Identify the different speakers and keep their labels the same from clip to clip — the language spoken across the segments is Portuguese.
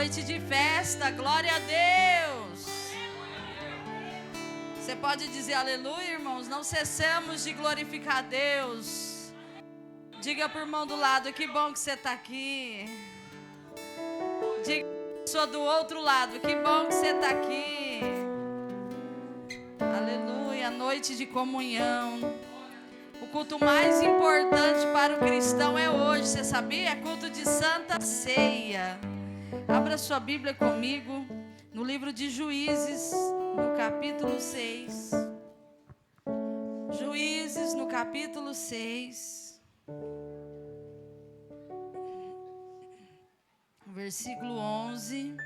Speaker 1: noite de festa, glória a Deus. Você pode dizer aleluia, irmãos? Não cessamos de glorificar a Deus. Diga para o irmão do lado, que bom que você está aqui. Diga para a pessoa do outro lado, que bom que você está aqui. Aleluia, noite de comunhão. O culto mais importante para o cristão é hoje, você sabia? É culto de Santa Ceia. Abra sua Bíblia comigo no livro de Juízes, no capítulo 6. Juízes, no capítulo 6. Versículo 11.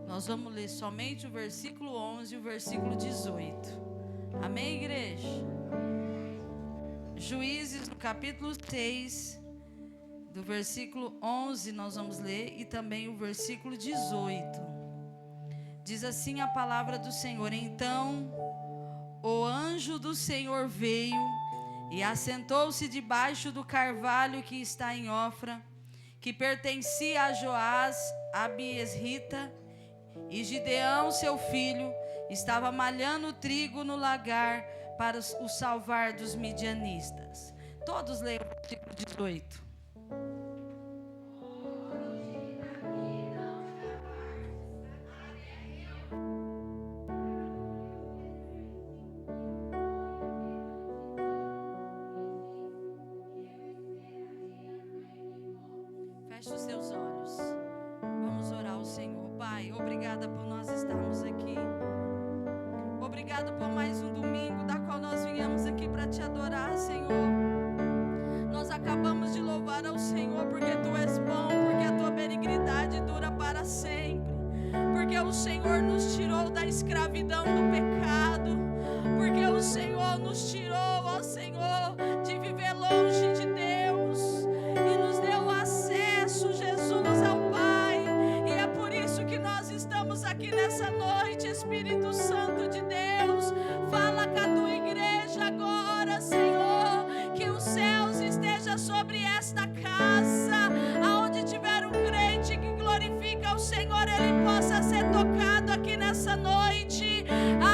Speaker 1: Nós vamos ler somente o versículo 11 e o versículo 18. Amém, igreja? Juízes, no capítulo 6, do versículo 11, nós vamos ler, e também o versículo 18. Diz assim a palavra do Senhor: Então o anjo do Senhor veio e assentou-se debaixo do carvalho que está em Ofra, que pertencia a Joás, a Biesrita. E Gideão, seu filho, estava malhando trigo no lagar para o salvar dos midianistas. Todos leiam o versículo 18. Feche os seus olhos. Vamos orar ao Senhor. Pai, obrigada por nós estarmos aqui. Obrigado por mais um domingo, da qual nós viemos aqui para te adorar, Senhor. Nós acabamos de louvar ao Senhor porque Tu és bom, porque a Tua benignidade dura para sempre. Porque o Senhor nos tirou da escravidão do pecado. Porque o Senhor nos tirou, ó Senhor, de viver longe de Deus e nos deu acesso, Jesus, ao Pai. E é por isso que nós estamos aqui nessa noite, Espírito Santo de Deus. Fala com a Tua igreja agora, Senhor, que os céus estejam sobre esta casa. Aonde tiver um crente que glorifica o Senhor, ele possa ser tocado aqui nessa noite.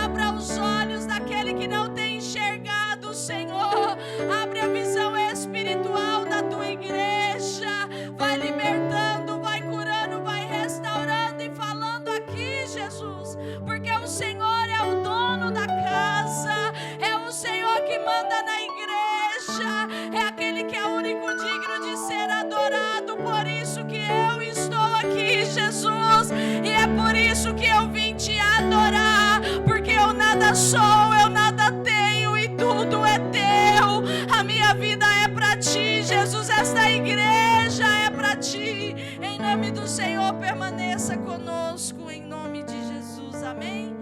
Speaker 1: Abra os olhos daquele que não tem enxergado, Senhor. Abre a visão espiritual da Tua igreja. Vai libertando, vai curando, vai restaurando e falando aqui, Jesus. Porque o Senhor é o dono da casa. É o Senhor que manda na igreja. É aquele que é o único digno de ser adorado. Por isso que eu estou aqui, Jesus. E é por isso que eu vim te adorar. Porque eu nada sou, eu nada tenho e tudo é Teu. A minha vida é para Ti, Jesus. Esta igreja é para Ti. Em nome do Senhor, permaneça conosco. Em nome de Jesus, amém?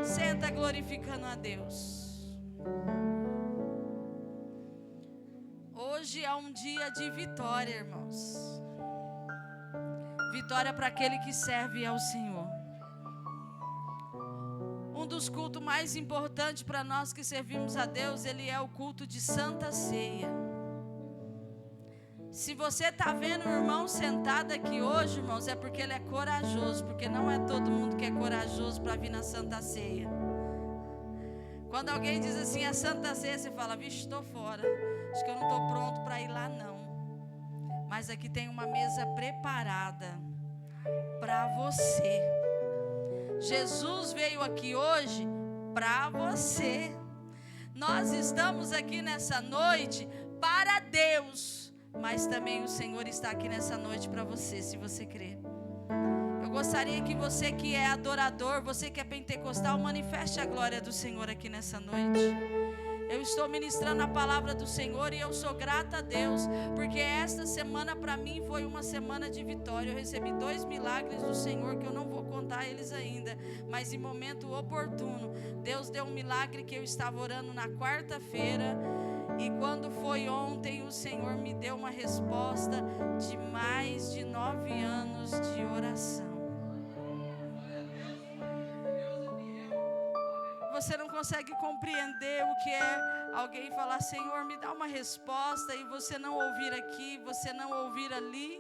Speaker 1: Senta glorificando a Deus. Hoje é um dia de vitória, irmãos. Vitória para aquele que serve ao Senhor. Um dos cultos mais importantes para nós que servimos a Deus, ele é o culto de Santa Ceia. Se você está vendo o irmão sentado aqui hoje, irmãos, é porque ele é corajoso, porque não é todo mundo que é corajoso para vir na Santa Ceia. Quando alguém diz assim, a Santa Ceia, você fala, vixe, estou fora, acho que eu não estou pronto para ir lá não. Mas aqui tem uma mesa preparada para você. Jesus veio aqui hoje para você. Nós estamos aqui nessa noite para Deus, mas também o Senhor está aqui nessa noite para você, se você crer. Eu gostaria que você que é adorador, você que é pentecostal, manifeste a glória do Senhor aqui nessa noite. Eu estou ministrando a palavra do Senhor e eu sou grata a Deus, porque esta semana para mim foi uma semana de vitória. Eu recebi 2 milagres do Senhor que eu não vou contar eles ainda, mas em momento oportuno. Deus deu um milagre que eu estava orando na quarta-feira e quando foi ontem o Senhor me deu uma resposta de mais de 9 anos de oração. você não consegue compreender o que é alguém falar: Senhor, me dá uma resposta, e você não ouvir aqui, você não ouvir ali,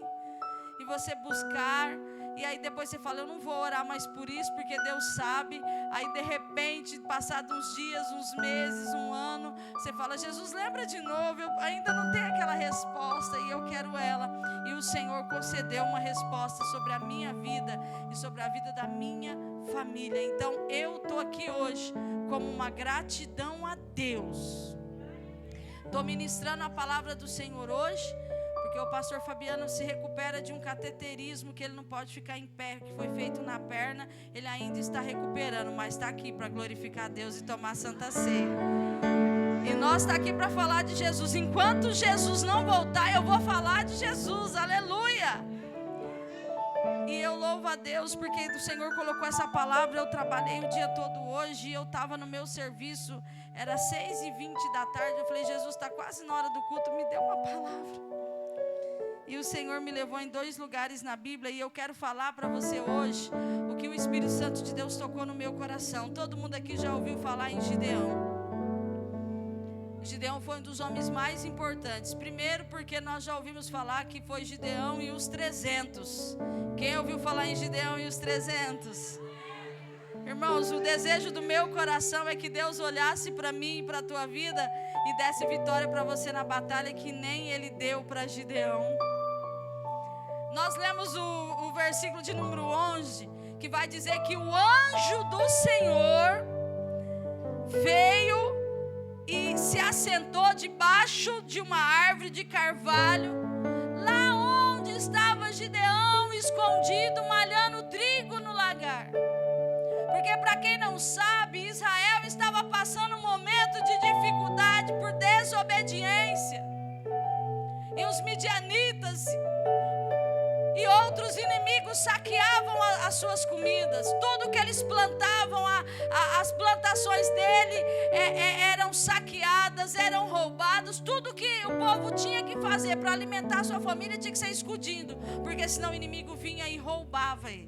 Speaker 1: e você buscar, e aí depois você fala: eu não vou orar mais por isso, porque Deus sabe. Aí de repente, passados uns dias, uns meses, um ano, você fala: Jesus, lembra de novo, eu ainda não tenho aquela resposta e eu quero ela. E o Senhor concedeu uma resposta sobre a minha vida e sobre a vida da minha família. Então eu estou aqui hoje como uma gratidão a Deus. Estou ministrando a palavra do Senhor hoje, porque o pastor Fabiano se recupera de um cateterismo que ele não pode ficar em pé, que foi feito na perna. Ele ainda está recuperando, mas está aqui para glorificar a Deus e tomar a Santa Ceia. E nós estamos aqui para falar de Jesus. Enquanto Jesus não voltar, eu vou falar de Jesus. Aleluia! E eu louvo a Deus porque o Senhor colocou essa palavra. Eu trabalhei o dia todo hoje e eu estava no meu serviço. Era 6h20 da tarde. Eu falei: Jesus, está quase na hora do culto, me dê uma palavra. E o Senhor me levou em 2 lugares na Bíblia, e eu quero falar para você hoje o que o Espírito Santo de Deus tocou no meu coração. Todo mundo aqui já ouviu falar em Gideão. Gideão foi um dos homens mais importantes. Primeiro porque nós já ouvimos falar que foi Gideão e os 300. Quem ouviu falar em Gideão e os 300? Irmãos, o desejo do meu coração é que Deus olhasse para mim e para a tua vida e desse vitória para você na batalha que nem Ele deu para Gideão. Nós lemos o versículo de número 11, que vai dizer que o anjo do Senhor veio e se assentou debaixo de uma árvore de carvalho, lá onde estava Gideão escondido, malhando trigo no lagar. Porque, para quem não sabe, Israel estava passando um momento de dificuldade por desobediência. E os midianitas e outros inimigos saqueavam as suas comidas. Tudo que eles plantavam, as plantações dele eram saqueadas, eram roubados. Tudo que o povo tinha que fazer para alimentar a sua família tinha que ser escondido, porque senão o inimigo vinha e roubava ele.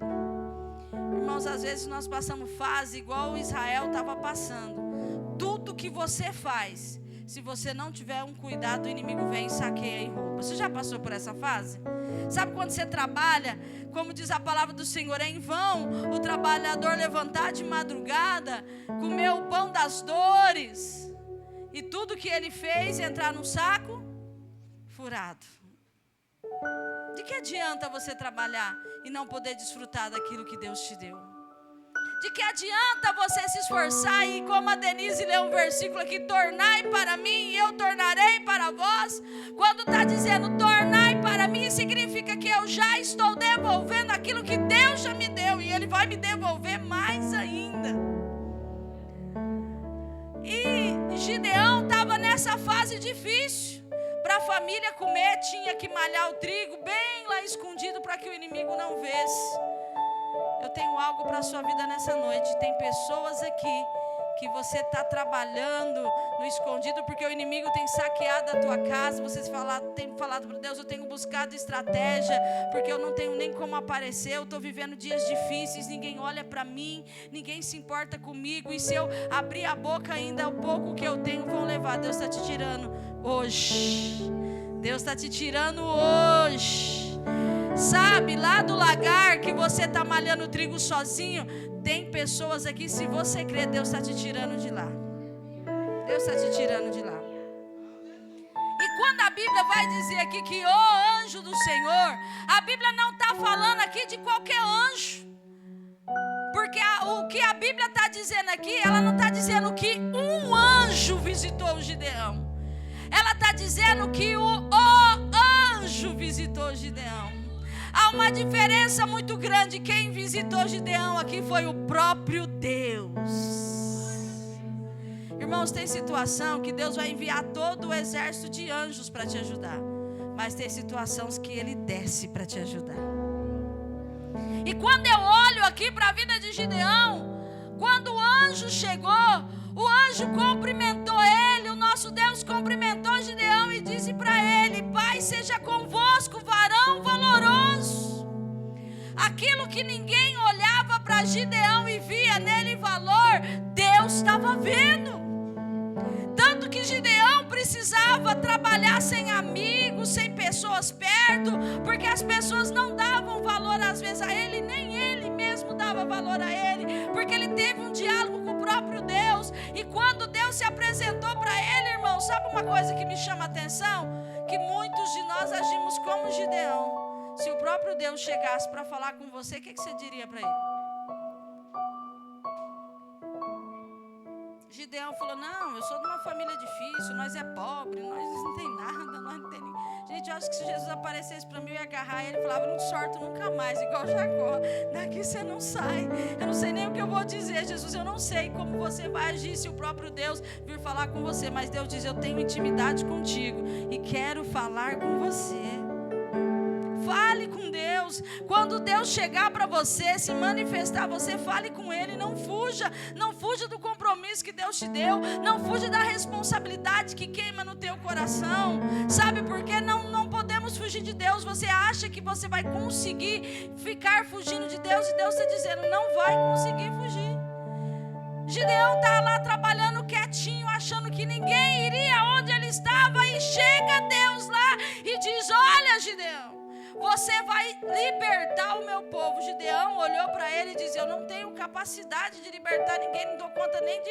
Speaker 1: Irmãos, às vezes nós passamos fase igual Israel estava passando. Tudo que você faz, se você não tiver um cuidado, o inimigo vem e saqueia e rouba. Você já passou por essa fase? Sabe quando você trabalha, como diz a palavra do Senhor, é em vão o trabalhador levantar de madrugada, comer o pão das dores, e tudo que ele fez entrar num saco furado. De que adianta você trabalhar e não poder desfrutar daquilo que Deus te deu? De que adianta você se esforçar e, como a Denise leu um versículo aqui, tornai para mim e eu tornarei para vós? Quando está dizendo tornai para mim, significa que eu já estou devolvendo aquilo que Deus já me deu, e Ele vai me devolver mais ainda. E Gideão estava nessa fase difícil. Para a família comer, tinha que malhar o trigo bem lá escondido para que o inimigo não visse. Eu tenho algo para a sua vida nessa noite. Tem pessoas aqui que você está trabalhando no escondido porque o inimigo tem saqueado a tua casa. Você tem falado para Deus: eu tenho buscado estratégia porque eu não tenho nem como aparecer. Eu estou vivendo dias difíceis, ninguém olha para mim, ninguém se importa comigo, e se eu abrir a boca ainda, o pouco que eu tenho vão levar. Deus está te tirando hoje. Deus está te tirando hoje. Sabe, lá do lagar que você está malhando trigo sozinho, tem pessoas aqui, se você crer, Deus está te tirando de lá. Deus está te tirando de lá. E quando a Bíblia vai dizer aqui que o anjo do Senhor, a Bíblia não está falando aqui de qualquer anjo. Porque o que a Bíblia está dizendo aqui, ela não está dizendo que um anjo visitou o Gideão. Ela está dizendo que o anjo visitou Gideão. Há uma diferença muito grande. Quem visitou Gideão aqui foi o próprio Deus. Irmãos, tem situação que Deus vai enviar todo o exército de anjos para te ajudar, mas tem situações que Ele desce para te ajudar. E quando eu olho aqui para a vida de Gideão, quando o anjo chegou, o anjo cumprimentou ele, o nosso Deus cumprimentou Gideão e disse para ele: Pai seja convosco, varão valoroso. Aquilo que ninguém olhava para Gideão e via nele valor, Deus estava vendo. Tanto que Gideão precisava trabalhar sem amigos, sem pessoas perto, porque as pessoas não davam valor às vezes a ele, nem ele mesmo dava valor a ele, porque ele teve um diálogo com o próprio Deus. E quando Deus se apresentou para ele, irmão, sabe uma coisa que me chama a atenção? Que muitos de nós agimos como Gideão. Se o próprio Deus chegasse para falar com você, o que você diria para ele? Gideão falou, não, eu sou de uma família difícil, nós é pobre, nós não tem nada, nós não tem ninguém. Gente, eu acho que se Jesus aparecesse para mim, eu ia agarrar ele e falava, não te sorto nunca mais, igual Jacó, daqui você não sai. Eu não sei nem o que eu vou dizer, Jesus, eu não sei como você vai agir se o próprio Deus vir falar com você, mas Deus diz, eu tenho intimidade contigo e quero falar com você. Fale com Deus. Quando Deus chegar para você, se manifestar, você fale com Ele. Não fuja do compromisso que Deus te deu. Não fuja da responsabilidade que queima no teu coração. Sabe por quê? Não podemos fugir de Deus. Você acha que você vai conseguir ficar fugindo de Deus e Deus está dizendo, não vai conseguir fugir. Gideão está lá trabalhando quietinho, achando que ninguém iria onde ele estava, e chega Deus lá e diz, olha, Gideão, você vai libertar o meu povo. Gideão olhou para ele e disse, eu não tenho capacidade de libertar ninguém, não dou conta nem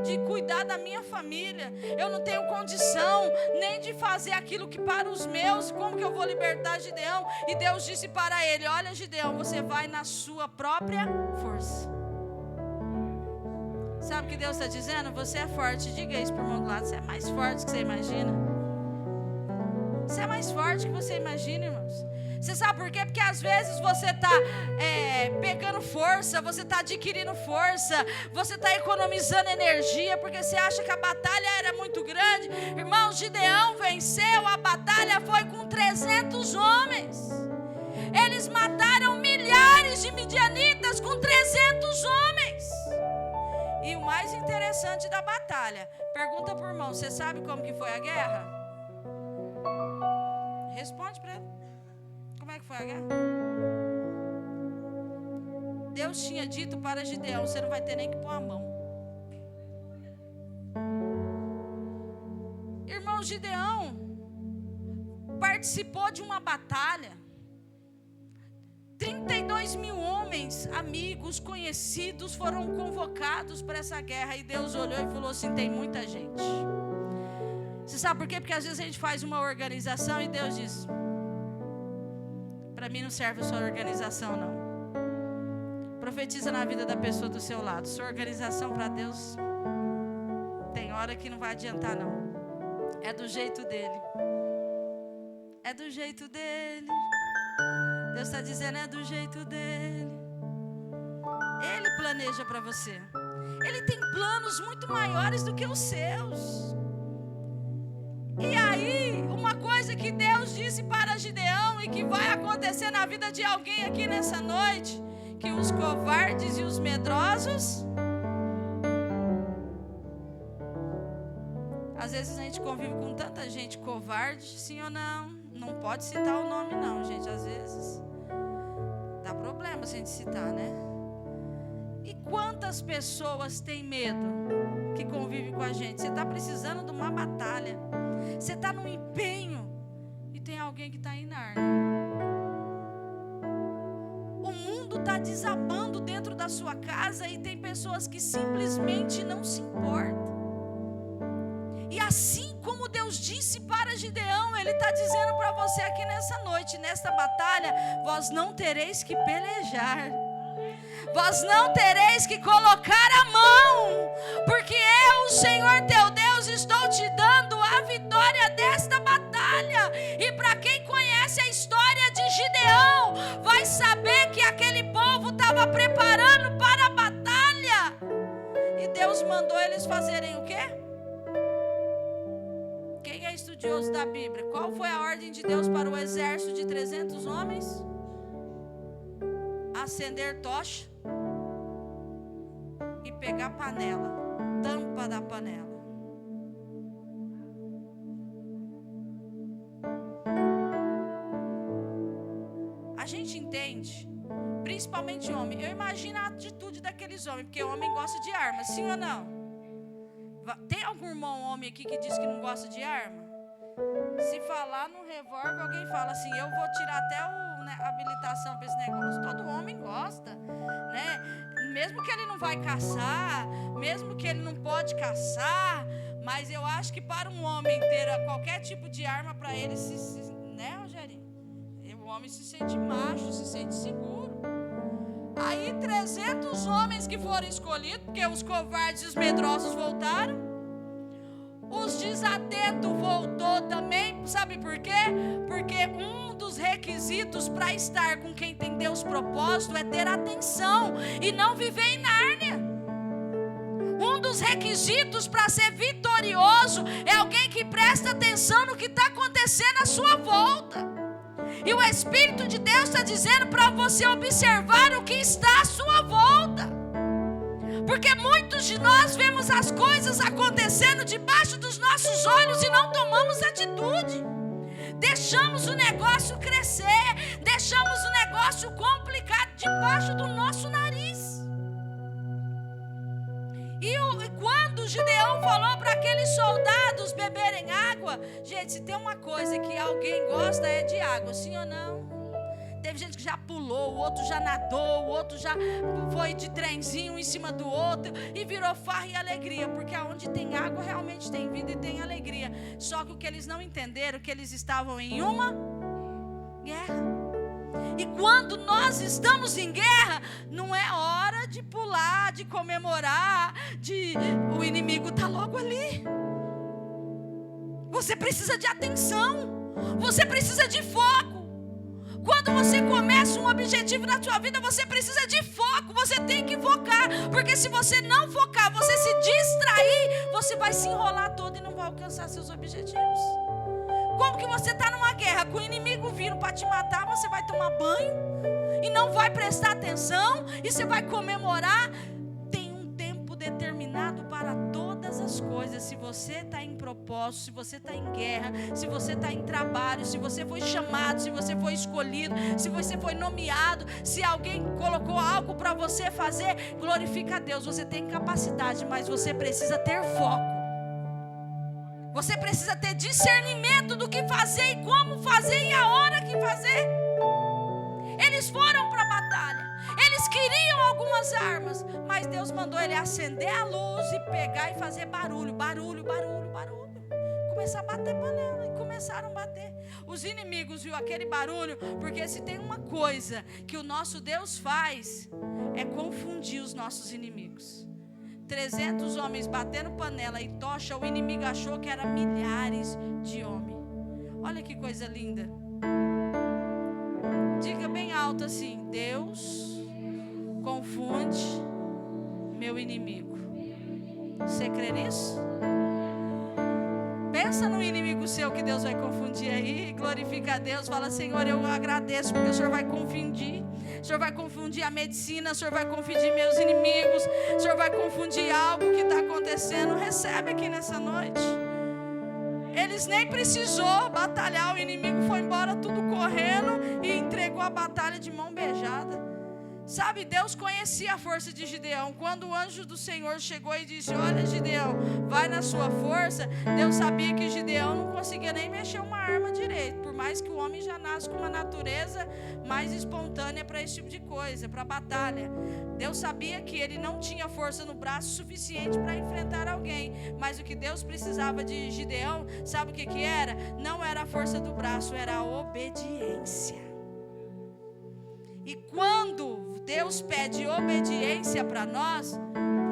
Speaker 1: de cuidar da minha família, eu não tenho condição nem de fazer aquilo que para os meus, como que eu vou libertar Gideão? E Deus disse para ele, olha, Gideão, você vai na sua própria força. Sabe o que Deus está dizendo? Você é forte. Diga isso para o irmão do lado, você é mais forte do que você imagina. Você é mais forte do que você imagina, irmãos. Você sabe por quê? Porque às vezes você está pegando força, você está adquirindo força, você está economizando energia, porque você acha que a batalha era muito grande. Irmãos, Gideão venceu, a batalha foi com 300 homens. Eles mataram milhares de midianitas com 300 homens. E o mais interessante da batalha, pergunta para o irmão, você sabe como que foi a guerra? Responde para ele. Como é que foi a guerra? Deus tinha dito para Gideão, você não vai ter nem que pôr a mão. Irmão, Gideão participou de uma batalha. 32 mil homens, amigos, conhecidos, foram convocados para essa guerra. E Deus olhou e falou assim, tem muita gente. Você sabe por quê? Porque às vezes a gente faz uma organização e Deus diz, para mim não serve a sua organização não. Profetiza na vida da pessoa do seu lado, sua organização para Deus tem hora que não vai adiantar não. É do jeito dele. É do jeito dele. Deus está dizendo, é do jeito dele. Ele planeja para você. Ele tem planos muito maiores do que os seus. E aí, uma coisa que Deus disse para Gideão e que vai acontecer na vida de alguém aqui nessa noite, que os covardes e os medrosos, às vezes a gente convive com tanta gente covarde, sim ou não? Não pode citar o nome não, gente, às vezes dá problema se a gente citar, né? E quantas pessoas têm medo que convivem com a gente? Você está precisando de uma batalha, você está num empenho e tem alguém que está em Nárnia. O mundo está desabando dentro da sua casa e tem pessoas que simplesmente não se importam. E assim como Deus disse para Gideão, Ele está dizendo para você aqui nessa noite, nesta batalha, vós não tereis que pelejar, vós não tereis que colocar a mão, porque eu, o Senhor teu Deus, estou te dando a vitória desta batalha. E para quem conhece a história de Gideão, vai saber que aquele povo estava preparando para a batalha, e Deus mandou eles fazerem o quê? Quem é estudioso da Bíblia? Qual foi a ordem de Deus para o exército de 300 homens? Acender tocha e pegar panela, tampa da panela. A gente entende, principalmente homem. Eu imagino a atitude daqueles homens, porque homem gosta de armas, sim ou não? Tem algum irmão homem aqui que diz que não gosta de arma? Se falar no revólver, alguém fala assim, eu vou tirar até a habilitação para esse negócio. Todo homem gosta, né? Mesmo que ele não vai caçar, mesmo que ele não pode caçar, mas eu acho que para um homem ter qualquer tipo de arma, para ele, né, Rogerinho? O homem se sente macho, se sente seguro. Aí 300 homens que foram escolhidos, porque os covardes e os medrosos voltaram. Os desatentos voltou também, sabe por quê? Porque um dos requisitos para estar com quem tem Deus propósito é ter atenção e não viver em Nárnia. Um dos requisitos para ser vitorioso é alguém que presta atenção no que está acontecendo à sua volta. E o Espírito de Deus está dizendo para você observar o que está à sua volta. Porque muitos de nós vemos as coisas acontecendo debaixo dos nossos olhos e não tomamos atitude. Deixamos o negócio crescer, deixamos o negócio complicado debaixo do nosso nariz. E quando Gideão falou para aqueles soldados beberem água, gente, se tem uma coisa que alguém gosta é de água, sim ou não? Teve gente que já pulou, o outro já nadou, o outro já foi de trenzinho em cima do outro e virou farra e alegria, porque aonde tem água realmente tem vida e tem alegria. Só que o que eles não entenderam é que eles estavam em uma guerra. E quando nós estamos em guerra, não é hora de pular, de comemorar, o inimigo está logo ali. Você precisa de atenção, você precisa de foco. Quando você começa um objetivo na sua vida, você precisa de foco, você tem que focar, porque se você não focar, você se distrair, você vai se enrolar todo e não vai alcançar seus objetivos. Como que você está numa guerra com o inimigo vindo para te matar, você vai tomar banho e não vai prestar atenção e você vai comemorar? Tem um tempo determinado para todas as coisas. Se você está em propósito, se você está em guerra, se você está em trabalho, se você foi chamado, se você foi escolhido, se você foi nomeado, se alguém colocou algo para você fazer, glorifica a Deus. Você tem capacidade, mas você precisa ter foco. Você precisa ter discernimento do que fazer e como fazer e a hora que fazer. Eles foram para a batalha. Eles queriam algumas armas, mas Deus mandou ele acender a luz e pegar e fazer barulho. Começar a bater panela e começaram a bater. Os inimigos viram aquele barulho, porque se tem uma coisa que o nosso Deus faz, é confundir os nossos inimigos. 300 homens batendo panela e tocha, o inimigo achou que era milhares de homens. Olha que coisa linda. Diga bem alto assim: Deus confunde meu inimigo. Você crê nisso? Pensa no inimigo seu que Deus vai confundir aí. Glorifica a Deus. Fala: Senhor, eu agradeço porque o Senhor vai confundir. O Senhor vai confundir a medicina. O Senhor vai confundir meus inimigos. O Senhor vai confundir algo que está acontecendo. Recebe aqui nessa noite. Eles nem precisou batalhar. O inimigo foi embora tudo correndo e entregou a batalha de mão beijada. Sabe, Deus conhecia a força de Gideão. Quando o anjo do Senhor chegou e disse: olha, Gideão, vai na sua força. Deus sabia que Gideão não conseguia nem mexer uma arma direito. Por mais que o homem já nasce com uma natureza mais espontânea para esse tipo de coisa, para batalha. Deus sabia que ele não tinha força no braço suficiente para enfrentar alguém. Mas o que Deus precisava de Gideão, sabe o que era? Não era a força do braço, era a obediência. E quando Deus pede obediência para nós,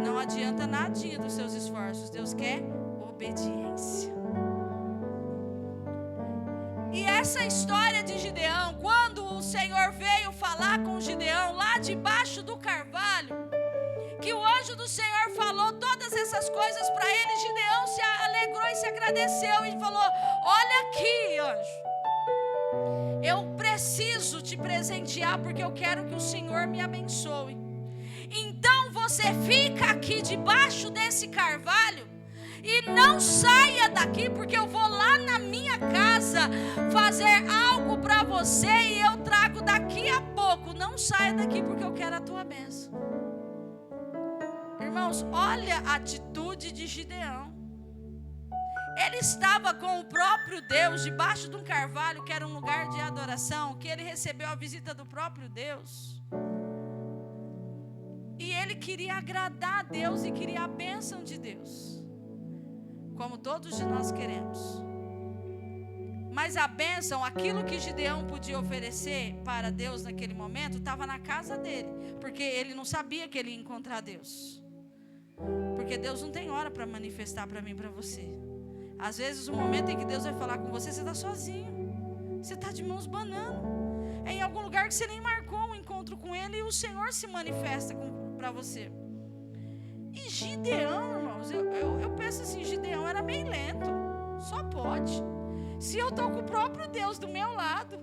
Speaker 1: não adianta nadinha dos seus esforços. Deus quer obediência. E essa história de Gideão, quando o Senhor veio falar com Gideão lá debaixo do carvalho, que o anjo do Senhor falou todas essas coisas para ele, Gideão se alegrou e se agradeceu e falou: olha aqui, anjo, eu preciso te presentear porque eu quero que o Senhor me abençoe. Então você fica aqui debaixo desse carvalho e não saia daqui, porque eu vou lá na minha casa fazer algo para você e eu trago daqui a pouco. Não saia daqui porque eu quero a tua bênção. Irmãos, olha a atitude de Gideão. Ele estava com o próprio Deus debaixo de um carvalho, que era um lugar de adoração, que ele recebeu a visita do próprio Deus. E ele queria agradar a Deus e queria a bênção de Deus, como todos de nós queremos. Mas a bênção, aquilo que Gideão podia oferecer para Deus naquele momento, estava na casa dele, porque ele não sabia que ele ia encontrar Deus. Porque Deus não tem hora para manifestar para mim e para você. Às vezes o momento em que Deus vai falar com você, você está sozinho, você está de mãos banando, é em algum lugar que você nem marcou um encontro com Ele, e o Senhor se manifesta para você. E Gideão, irmãos, eu penso assim, Gideão era meio lento, só pode. Se eu estou com o próprio Deus do meu lado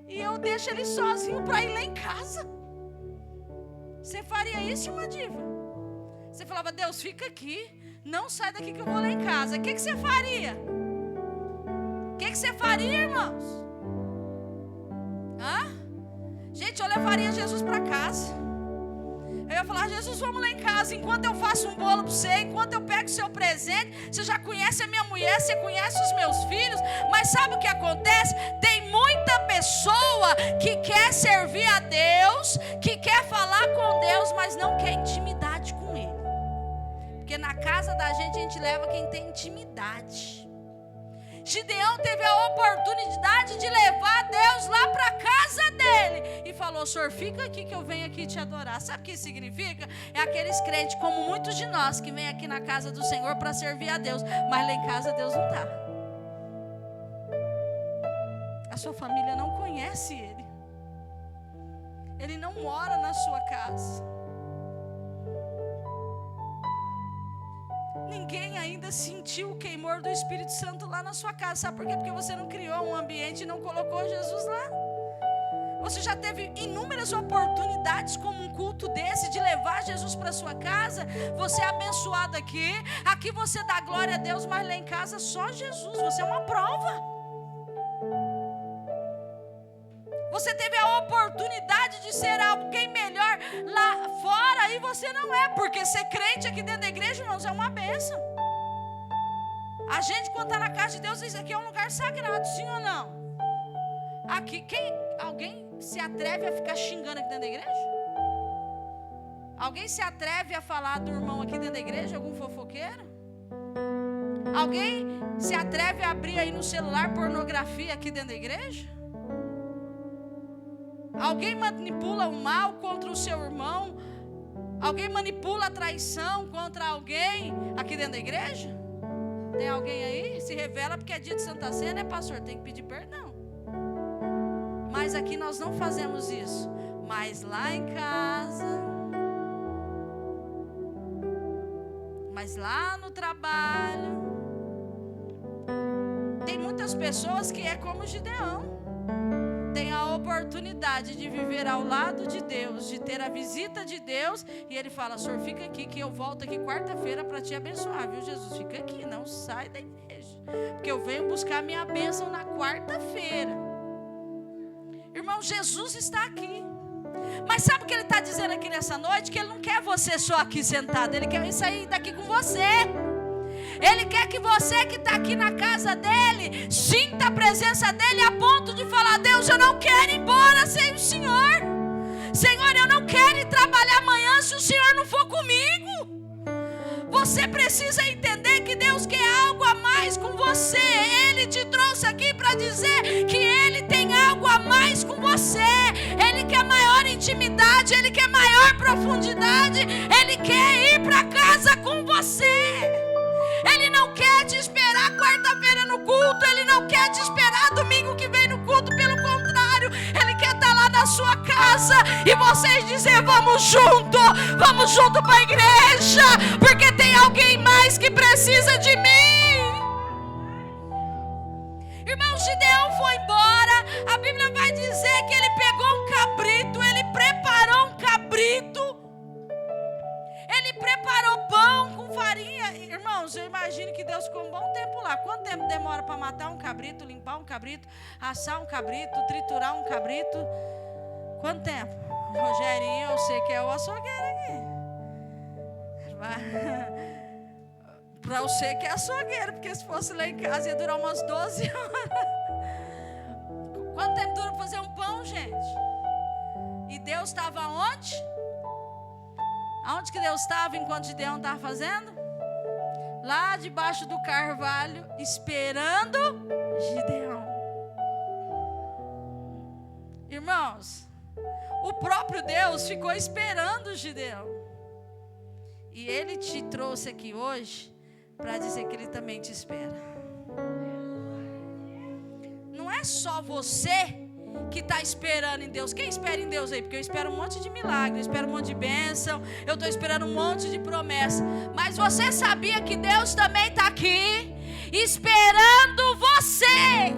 Speaker 1: e eu deixo ele sozinho para ir lá em casa, você faria isso, irmã Diva? Você falava, Deus, fica aqui, não sai daqui que eu vou lá em casa. O que você faria? O que você faria, irmãos? Gente, eu levaria Jesus para casa. Eu ia falar, Jesus, vamos lá em casa, enquanto eu faço um bolo para você, enquanto eu pego o seu presente, você já conhece a minha mulher, você conhece os meus filhos, mas sabe o que acontece? Tem muita pessoa que quer servir a Deus, que quer falar com Deus, mas não quer intimidade com Ele. Porque na casa da gente, a gente leva quem tem intimidade. Gideão teve a oportunidade de levar Deus lá para a casa dele e falou, Senhor, fica aqui que eu venho aqui te adorar. Sabe o que isso significa? É aqueles crentes como muitos de nós que vêm aqui na casa do Senhor para servir a Deus, mas lá em casa Deus não está. A sua família não conhece Ele. Ele não mora na sua casa. Ninguém ainda sentiu o queimor do Espírito Santo lá na sua casa. Sabe por quê? Porque você não criou um ambiente e não colocou Jesus lá. Você já teve inúmeras oportunidades como um culto desse de levar Jesus para sua casa. Você é abençoado aqui. Aqui você dá glória a Deus, mas lá em casa só Jesus. Você é uma prova. Você teve a oportunidade de ser alguém melhor lá fora e você não é, porque ser crente aqui dentro da igreja, irmãos, é uma bênção. A gente, quando está na casa de Deus, isso aqui é um lugar sagrado, sim ou não? Aqui, alguém se atreve a ficar xingando aqui dentro da igreja? Alguém se atreve a falar do irmão aqui dentro da igreja, algum fofoqueiro? Alguém se atreve a abrir aí no celular pornografia aqui dentro da igreja? Alguém manipula o mal contra o seu irmão? Alguém manipula a traição contra alguém aqui dentro da igreja? Tem alguém aí? Se revela porque é dia de Santa Ceia, né, pastor? Tem que pedir perdão. Mas aqui nós não fazemos isso. Mas lá em casa, mas lá no trabalho, tem muitas pessoas que é como Gideão. Tem a oportunidade de viver ao lado de Deus, de ter a visita de Deus, e ele fala, Senhor, fica aqui que eu volto aqui quarta-feira para te abençoar, viu, Jesus? Fica aqui, não sai da igreja, porque eu venho buscar minha bênção na quarta-feira. Irmão, Jesus está aqui. Mas sabe o que ele está dizendo aqui nessa noite? Que ele não quer você só aqui sentado, ele quer sair daqui com você. Ele quer que você que está aqui na casa dele sinta a presença dele a ponto de falar, Deus, eu não quero ir embora sem o Senhor. Senhor, eu não quero ir trabalhar amanhã se o Senhor não for comigo. Você precisa entender que Deus quer algo a mais com você. Ele te trouxe aqui para dizer que Ele tem algo a mais com você. Ele quer maior intimidade, Ele quer maior profundidade. Ele quer ir para casa com você. Ele não quer te esperar quarta-feira no culto. Ele não quer te esperar domingo que vem no culto. Pelo contrário, Ele quer estar lá na sua casa e vocês dizer, vamos junto para a igreja, porque tem alguém mais que precisa de mim. Irmão, Gideão foi embora. A Bíblia vai dizer que ele pegou um cabrito, ele preparou um cabrito, ele preparou pão com farinha. Irmãos, eu imagino que Deus ficou um bom tempo lá. Quanto tempo demora para matar um cabrito, limpar um cabrito, assar um cabrito, triturar um cabrito? Quanto tempo? Rogerinho, eu sei que é o açougueiro aqui. Para você que é açougueiro, porque se fosse lá em casa ia durar umas 12 horas. Quanto tempo dura para fazer um pão, gente? E Deus estava onde? Aonde que Deus estava enquanto Gideão estava fazendo? Lá debaixo do carvalho, esperando Gideão. Irmãos, o próprio Deus ficou esperando Gideão. E Ele te trouxe aqui hoje para dizer que Ele também te espera. Não é só você que está esperando em Deus. Quem espera em Deus aí? Porque eu espero um monte de milagre, eu espero um monte de bênção, eu estou esperando um monte de promessa. Mas você sabia que Deus também está aqui esperando você?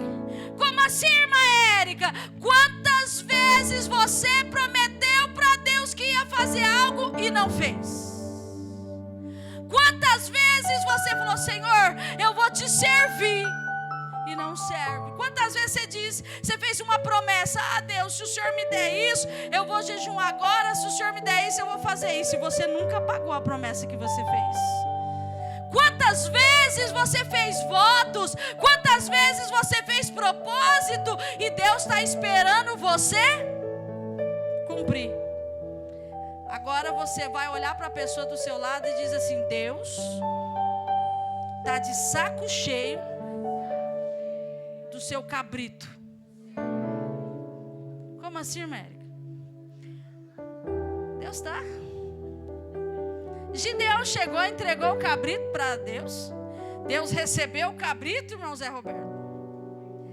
Speaker 1: Como assim, irmã Érica? Quantas vezes você prometeu para Deus que ia fazer algo e não fez? Quantas vezes você falou: Senhor, eu vou te servir, e não serve? Quantas vezes você fez uma promessa: Deus, se o Senhor me der isso, eu vou jejuar agora, se o Senhor me der isso, eu vou fazer isso, e você nunca pagou a promessa que você fez? Quantas vezes você fez votos, quantas vezes você fez propósito, e Deus está esperando você cumprir? Agora você vai olhar para a pessoa do seu lado e diz assim: Deus está de saco cheio do seu cabrito. Como assim, América? Deus está. Gideão chegou e entregou o cabrito para Deus. Deus recebeu o cabrito, irmão Zé Roberto.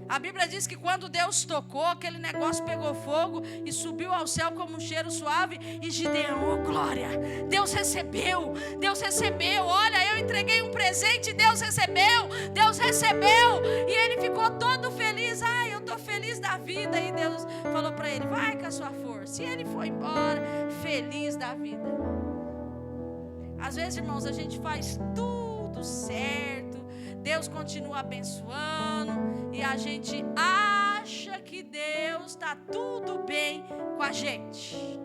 Speaker 1: A Bíblia diz que quando Deus tocou, aquele negócio pegou fogo e subiu ao céu como um cheiro suave. E Gideão, oh glória, Deus recebeu, olha, eu entreguei um presente, Deus recebeu. E ele ficou todo feliz, eu estou feliz da vida. E Deus falou para ele: vai com a sua força. E ele foi embora, feliz da vida. Às vezes, irmãos, a gente faz tudo certo, Deus continua abençoando, e a gente acha que Deus está tudo bem com a gente.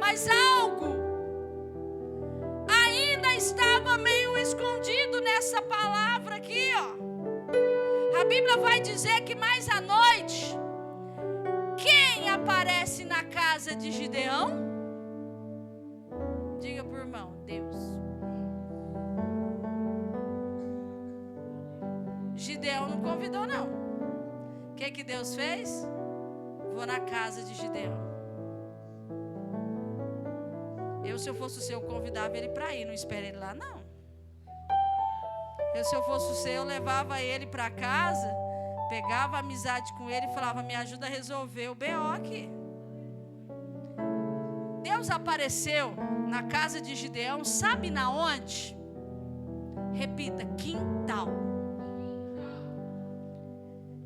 Speaker 1: Mas algo ainda estava meio escondido nessa palavra aqui, ó. A Bíblia vai dizer que mais à noite, quem aparece na casa de Gideão? Diga para o irmão: Deus. Gideão não convidou, não. O que Deus fez? Vou na casa de Gideão. Se eu fosse o seu, eu convidava ele para ir, não espere ele lá, não. Se eu fosse o seu, eu levava ele para casa, pegava amizade com ele e falava: me ajuda a resolver o BO aqui. Deus apareceu na casa de Gideão, sabe na onde? Repita: quintal.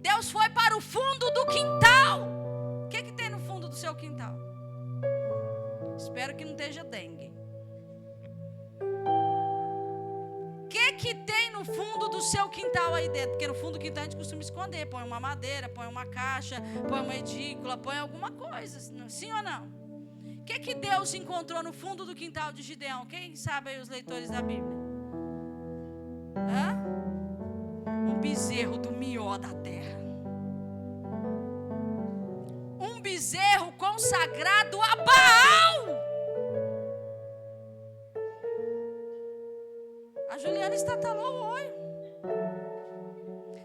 Speaker 1: Deus foi para o fundo do quintal. O que tem no fundo do seu quintal? Espero que não esteja dengue. O que tem no fundo do seu quintal aí dentro? Porque no fundo do quintal a gente costuma esconder. Põe uma madeira, põe uma caixa, põe uma edícula, põe alguma coisa. Sim ou não? O que Deus encontrou no fundo do quintal de Gideão? Quem sabe aí, os leitores da Bíblia? Um bezerro do mió da terra. Um bezerro consagrado a Baal. A Juliana estatalou o olho.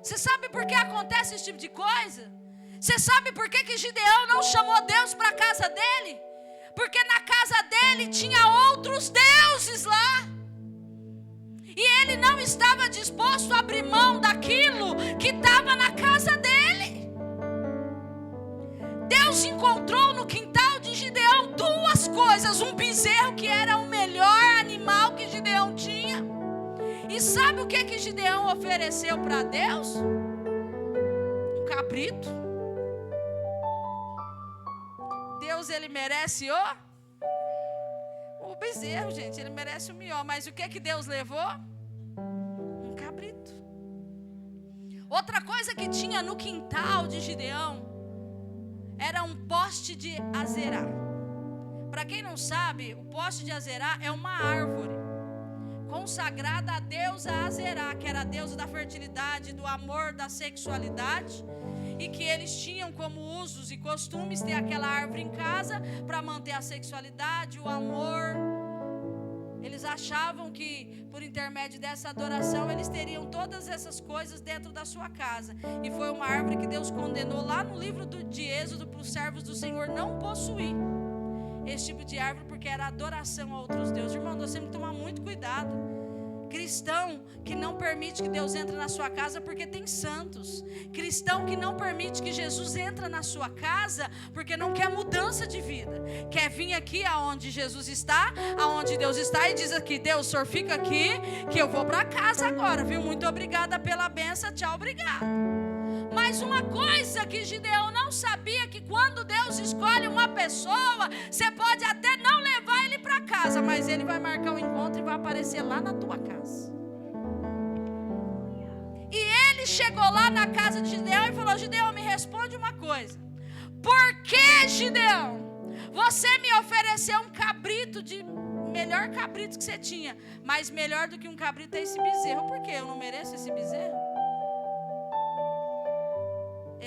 Speaker 1: Você sabe por que acontece esse tipo de coisa? Você sabe por que Gideão não chamou Deus para a casa dele? Porque na casa dele tinha outros deuses lá. E ele não estava disposto a abrir mão daquilo que estava na casa dele. Deus encontrou no quintal de Gideão duas coisas: um bezerro, que era o melhor animal que Gideão tinha. E sabe o que Gideão ofereceu para Deus? Um cabrito. Deus, ele merece o bezerro, gente, ele merece o melhor. Mas o que Deus levou? Um cabrito. Outra coisa que tinha no quintal de Gideão era um poste de Azerá. Para quem não sabe, o poste de Azerá é uma árvore consagrada à deusa Azerá, que era a deusa da fertilidade, do amor, da sexualidade, e que eles tinham como usos e costumes ter aquela árvore em casa para manter a sexualidade, o amor. Eles achavam que por intermédio dessa adoração eles teriam todas essas coisas dentro da sua casa, e foi uma árvore que Deus condenou lá no livro de Êxodo para os servos do Senhor não possuir esse tipo de árvore, porque era adoração a outros deuses. Irmão, nós temos que tomar muito cuidado. Cristão que não permite que Deus entre na sua casa porque tem santos. Cristão que não permite que Jesus entre na sua casa porque não quer mudança de vida. Quer vir aqui aonde Jesus está, aonde Deus está, e diz aqui: Deus, o Senhor fica aqui, que eu vou para casa agora, viu? Muito obrigada pela benção, tchau, obrigado. Mas uma coisa que Gideão não sabia, que quando Deus escolhe uma pessoa, você pode até não levar ele para casa, mas ele vai marcar o encontro e vai aparecer lá na tua casa. E ele chegou lá na casa de Gideão e falou: Gideão, me responde uma coisa. Por que, Gideão, você me ofereceu um cabrito, de melhor cabrito que você tinha, mas melhor do que um cabrito é esse bezerro? Por quê? Eu não mereço esse bezerro?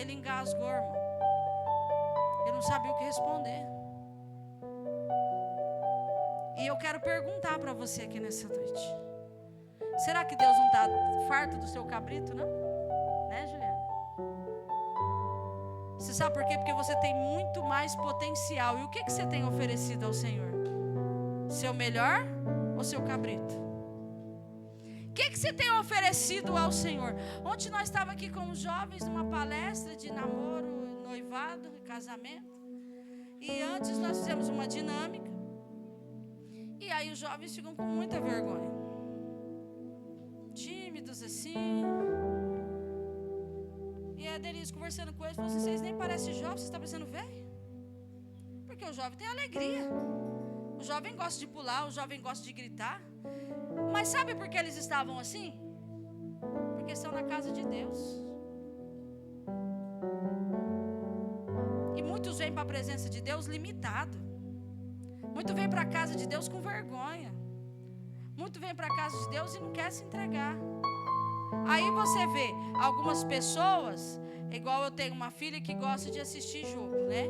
Speaker 1: Ele engasgou, irmão. Ele não sabia o que responder. E eu quero perguntar para você aqui nessa noite: será que Deus não está farto do seu cabrito, não? Né, Juliana? Você sabe por quê? Porque você tem muito mais potencial. E o que você tem oferecido ao Senhor? Seu melhor ou seu cabrito? O que você tem oferecido ao Senhor? Ontem nós estávamos aqui com os jovens numa palestra de namoro, noivado e casamento. E antes nós fizemos uma dinâmica. E aí os jovens ficam com muita vergonha. Tímidos assim. E a Denise conversando com eles, falou assim: vocês nem parecem jovens, vocês estão parecendo velho. Porque o jovem tem alegria. O jovem gosta de pular, o jovem gosta de gritar. Mas sabe por que eles estavam assim? Porque estão na casa de Deus. E muitos vêm para a presença de Deus limitado. Muito vem para a casa de Deus com vergonha. Muito vem para a casa de Deus e não quer se entregar. Aí você vê algumas pessoas, igual eu tenho uma filha que gosta de assistir jogo, né?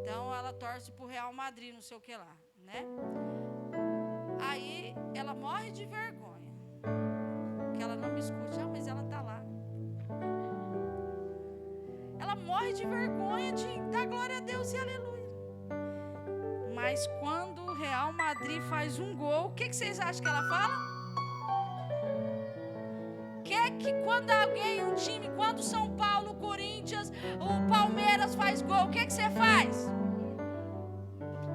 Speaker 1: Então ela torce para o Real Madrid, não sei o que lá, né? Aí ela morre de vergonha que ela não me escute. Ah, mas ela está lá. Ela morre de vergonha de dar glória a Deus e aleluia. Mas quando o Real Madrid faz um gol, o que vocês acham que ela fala? Que quando alguém, um time, quando São Paulo, Corinthians, o Palmeiras faz gol, o que você faz?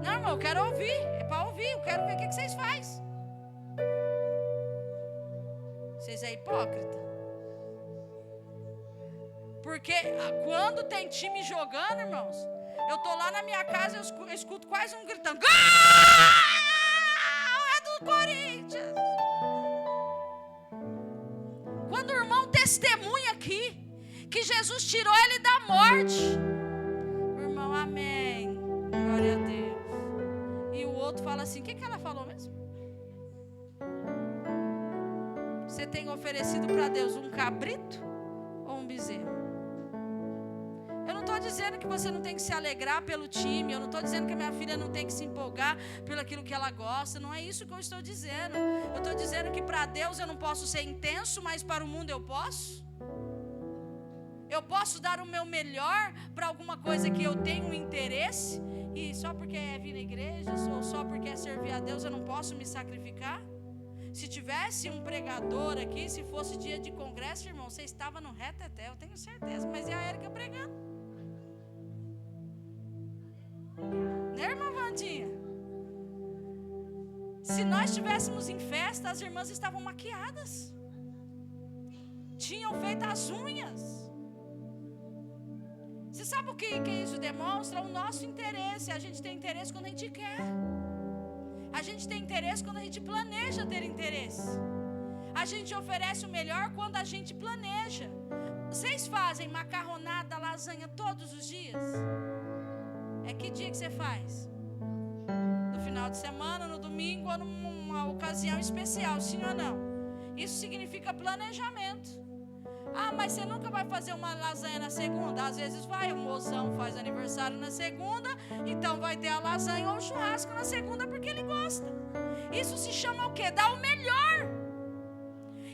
Speaker 1: Não, irmão, eu quero ouvir. É para ouvir, eu quero ver o que vocês fazem. Vocês é hipócrita. Porque quando tem time jogando, irmãos, eu tô lá na minha casa, eu escuto quase um gritando: gol! É do Corinthians. Quando o irmão testemunha aqui que Jesus tirou ele da morte, o irmão, amém, glória a Deus. E o outro fala assim: o que ela falou mesmo? Você tem oferecido para Deus um cabrito ou um bezerro? Eu não estou dizendo que você não tem que se alegrar pelo time. Eu não estou dizendo que a minha filha não tem que se empolgar pelo aquilo que ela gosta. Não é isso que eu estou dizendo. Eu estou dizendo que para Deus eu não posso ser intenso, mas para o mundo eu posso. Eu posso dar o meu melhor para alguma coisa que eu tenho um interesse, e só porque é vir na igreja ou só porque é servir a Deus eu não posso me sacrificar. Se tivesse um pregador aqui, se fosse dia de congresso, irmão, você estava no reteté, eu tenho certeza. Mas e a Érica pregando? Né, irmã Vandinha? Se nós estivéssemos em festa, as irmãs estavam maquiadas, tinham feito as unhas. Você sabe o que isso demonstra? O nosso interesse. A gente tem interesse quando a gente quer. A gente tem interesse quando a gente planeja ter interesse. A gente oferece o melhor quando a gente planeja. Vocês fazem macarronada, lasanha todos os dias? É que dia que você faz? No final de semana, no domingo ou numa ocasião especial, sim ou não? Isso significa planejamento. Ah, mas você nunca vai fazer uma lasanha na segunda? Às vezes vai, o mozão faz aniversário na segunda, então vai ter a lasanha ou o churrasco na segunda porque ele gosta. Isso se chama o quê? Dar o melhor.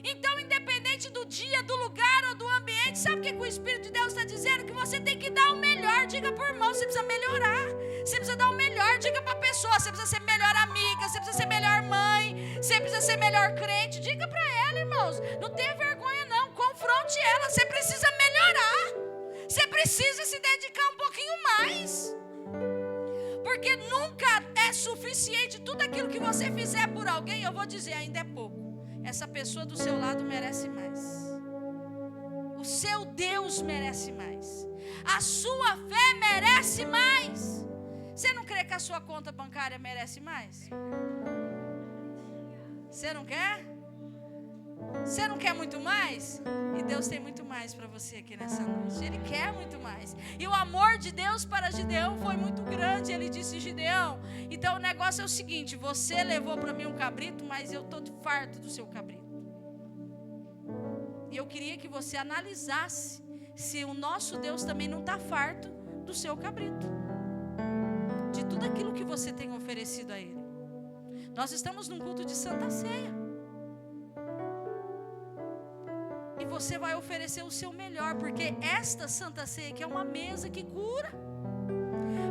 Speaker 1: Então, independente do dia, do lugar ou do ambiente, sabe o que o Espírito de Deus está dizendo? Que você tem que dar o melhor. Diga por irmão, você precisa melhorar. Você precisa dar o melhor. Diga para a pessoa, você precisa ser melhor amiga, você precisa ser melhor mãe, você precisa ser melhor crente. Diga para ela, irmãos, não tenha vergonha não, confronte ela. Você precisa melhorar. Você precisa se dedicar um pouquinho mais. Porque nunca é suficiente. Tudo aquilo que você fizer por alguém, eu vou dizer, ainda é pouco. Essa pessoa do seu lado merece mais. O seu Deus merece mais. A sua fé merece mais. Você não crê que a sua conta bancária merece mais? Você não quer? Você não quer muito mais? E Deus tem muito mais para você aqui nessa noite. Ele quer muito mais. E o amor de Deus para Gideão foi muito grande. Ele disse, Gideão, então o negócio é o seguinte, você levou para mim um cabrito, mas eu estou farto do seu cabrito. E eu queria que você analisasse se o nosso Deus também não está farto do seu cabrito, de tudo aquilo que você tem oferecido a Ele. Nós estamos num culto de Santa Ceia. E você vai oferecer o seu melhor, porque esta Santa Ceia que é uma mesa que cura.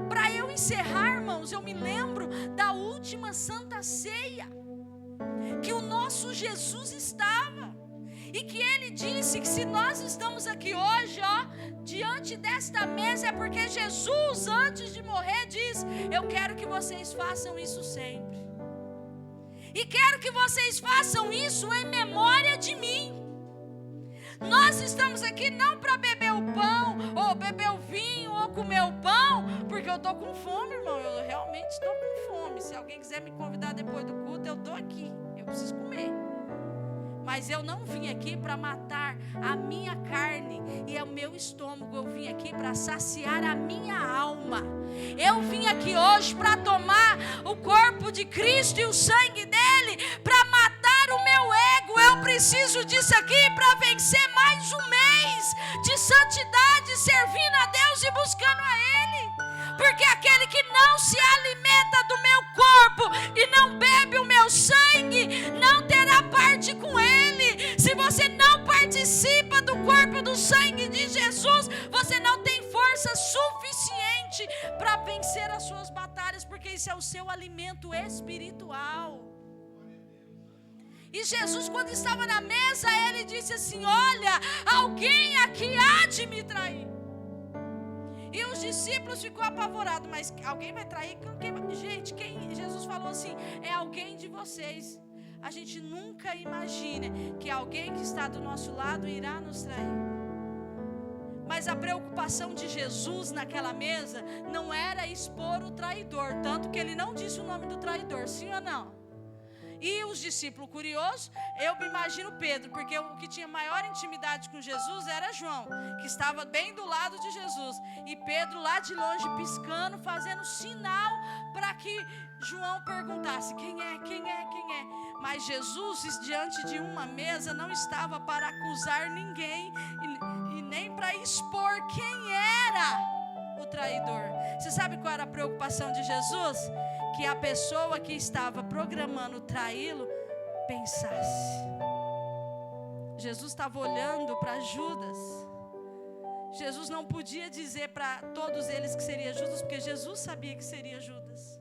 Speaker 1: Para eu encerrar, irmãos, eu me lembro da última Santa Ceia, que o nosso Jesus estava, e que Ele disse que se nós estamos aqui hoje, diante desta mesa, é porque Jesus, antes de morrer, diz, eu quero que vocês façam isso sempre. E quero que vocês façam isso em memória de mim. Nós estamos aqui não para beber o pão, ou beber o vinho, ou comer o pão, porque eu estou com fome, irmão. Eu realmente estou com fome. Se alguém quiser me convidar depois do culto, eu estou aqui. Eu preciso comer. Mas eu não vim aqui para matar a minha carne e o meu estômago. Eu vim aqui para saciar a minha alma. Eu vim aqui hoje para tomar o corpo de Cristo e o sangue dele, para matar o meu ego. Eu preciso disso aqui para vencer mais um mês de santidade, servindo a Deus e buscando a Ele. Porque aquele que não se alimenta do meu corpo e não bebe o meu sangue, não terá parte com Ele. Se você não participa do corpo e do sangue de Jesus, você não tem força suficiente para vencer as suas batalhas, porque isso é o seu alimento espiritual. E Jesus, quando estava na mesa, Ele disse assim, olha, alguém aqui há de me trair. E os discípulos ficou apavorados, mas alguém vai trair? Gente, Jesus falou assim, é alguém de vocês. A gente nunca imagina que alguém que está do nosso lado irá nos trair. Mas a preocupação de Jesus naquela mesa não era expor o traidor, tanto que Ele não disse o nome do traidor, sim ou não? E os discípulos curiosos, eu me imagino Pedro, porque o que tinha maior intimidade com Jesus era João, que estava bem do lado de Jesus. E Pedro lá de longe piscando, fazendo sinal para que João perguntasse, quem é, quem é, quem é? Mas Jesus, diante de uma mesa, não estava para acusar ninguém e nem para expor quem era o traidor. Você sabe qual era a preocupação de Jesus? Que a pessoa que estava programando traí-lo pensasse. Jesus estava olhando para Judas. Jesus não podia dizer para todos eles que seria Judas, porque Jesus sabia que seria Judas.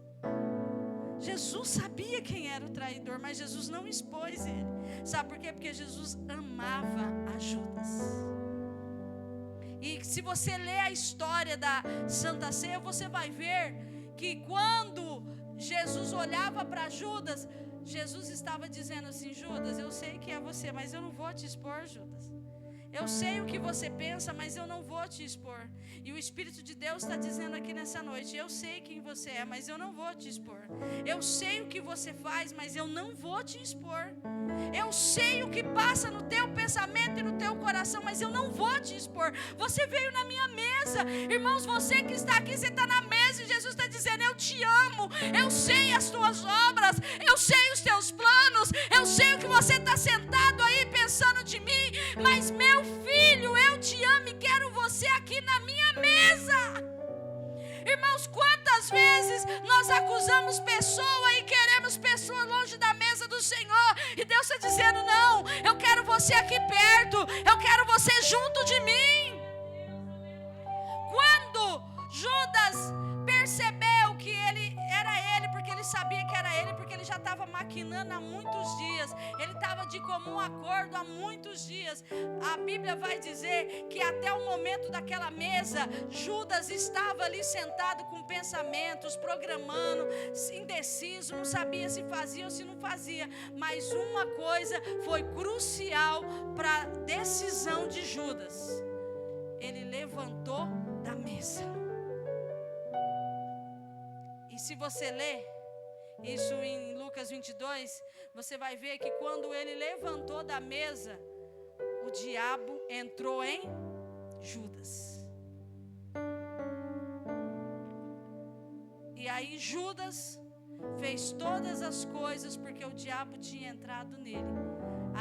Speaker 1: Jesus sabia quem era o traidor, mas Jesus não expôs ele. Sabe por quê? Porque Jesus amava a Judas. E se você ler a história da Santa Ceia, você vai ver que quando Jesus olhava para Judas, Jesus estava dizendo assim, Judas, eu sei que é você, mas eu não vou te expor, Judas. Eu sei o que você pensa, mas eu não vou te expor. E o Espírito de Deus está dizendo aqui nessa noite, eu sei quem você é, mas eu não vou te expor. Eu sei o que você faz, mas eu não vou te expor. Eu sei o que passa no teu pensamento e no teu coração, mas eu não vou te expor. Você veio na minha mesa. Irmãos, você que está aqui, você está na mesa noite Jesus está dizendo: eu te amo, eu sei as tuas obras, eu sei os teus planos, eu sei o que você está sentado aí pensando de mim, mas meu filho, eu te amo e quero você aqui na minha mesa. Irmãos, quantas vezes nós acusamos pessoa e queremos pessoa longe da mesa do Senhor, e Deus está dizendo: não, eu quero você aqui perto, eu quero você junto de mim. Quando Judas percebeu que ele era ele, porque ele sabia que era ele, porque ele já estava maquinando há muitos dias, ele estava de comum acordo há muitos dias. A Bíblia vai dizer que até o momento daquela mesa, Judas estava ali sentado com pensamentos, programando, indeciso, não sabia se fazia ou se não fazia. Mas uma coisa foi crucial para a decisão de Judas: ele levantou da mesa. E se você ler isso em Lucas 22, você vai ver que quando ele levantou da mesa, o diabo entrou em Judas. E aí Judas fez todas as coisas porque o diabo tinha entrado nele.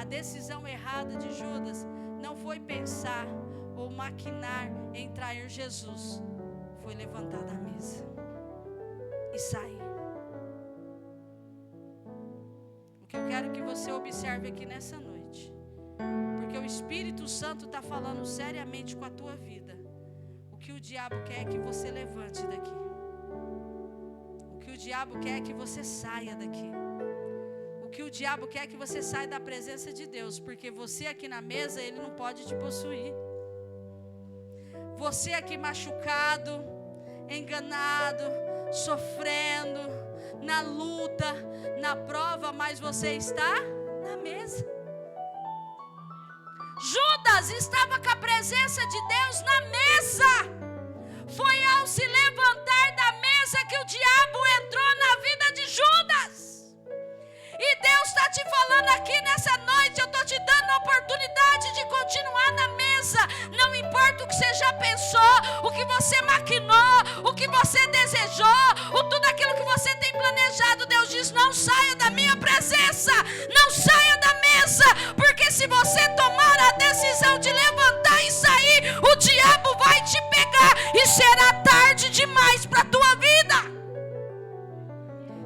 Speaker 1: A decisão errada de Judas não foi pensar ou maquinar em trair Jesus, foi levantar da mesa e sair. O que eu quero que você observe aqui nessa noite, porque o Espírito Santo está falando seriamente com a tua vida. O que o diabo quer é que você levante daqui. O que o diabo quer é que você saia daqui. O que o diabo quer é que você saia da presença de Deus, porque você aqui na mesa, ele não pode te possuir. Você aqui machucado, enganado, sofrendo, na luta, na prova, mas você está na mesa. Judas estava com a presença de Deus na mesa. Foi ao se levantar da mesa que o diabo entrou na vida de Judas. E Deus está te falando aqui nessa noite: eu estou te dando a oportunidade de continuar na mesa. Não importa o que você já pensou, o que você maquinou, o que você desejou, tudo aquilo que você tem planejado. Deus diz: não saia da minha presença, não saia da mesa, porque se você tomar a decisão de levantar e sair, o diabo vai te pegar e será tarde demais para a tua vida.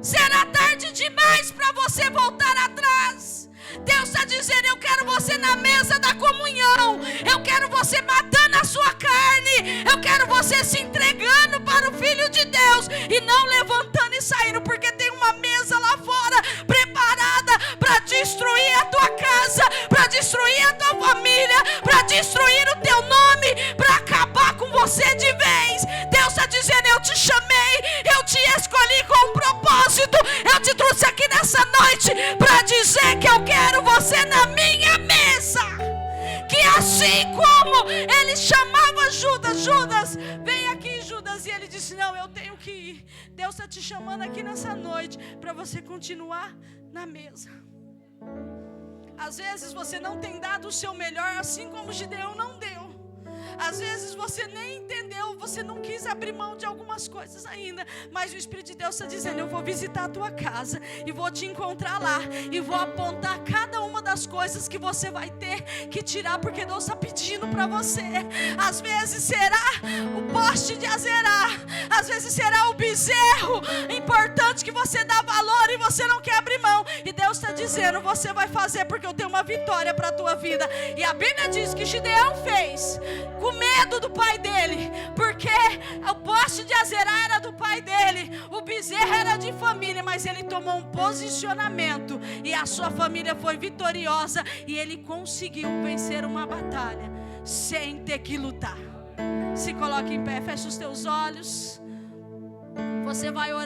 Speaker 1: Será tarde demais para você voltar atrás. Deus está dizendo: eu quero você na mesa da comunhão, eu quero você matando a sua carne, eu quero você se entregando para o Filho de Deus e não levantando e saindo, porque tem uma mesa lá fora preparada para destruir a tua casa, para destruir a tua família, para destruir o teu nome, para acabar com você de vez. Deus está dizendo: eu te chamei, eu te escolhi com um propósito, eu te trouxe aqui nessa noite para dizer que eu quero você na minha mesa. Que assim como ele chamava Judas: Judas, vem aqui, Judas, e ele disse: não, eu tenho que ir. Deus está te chamando aqui nessa noite para você continuar na mesa. Às vezes você não tem dado o seu melhor, assim como Gideão não deu. Às vezes você nem entendeu, você não quis abrir mão de algumas coisas ainda, mas o Espírito de Deus está dizendo: eu vou visitar a tua casa e vou te encontrar lá e vou apontar cada uma das coisas que você vai ter que tirar, porque Deus está pedindo para você. Às vezes será o poste de Azerá, às vezes será o bezerro importante que você dá valor e você não quer abrir mão, e Deus está dizendo: você vai fazer, porque eu tenho uma vitória para a tua vida. E a Bíblia diz que Gideão fez com medo do pai dele, porque o poste de Azerá era do pai dele, o bezerro era de família, mas ele tomou um posicionamento e a sua família foi vitoriosa e ele conseguiu vencer uma batalha sem ter que lutar. Se coloque em pé, feche os teus olhos, você vai orar.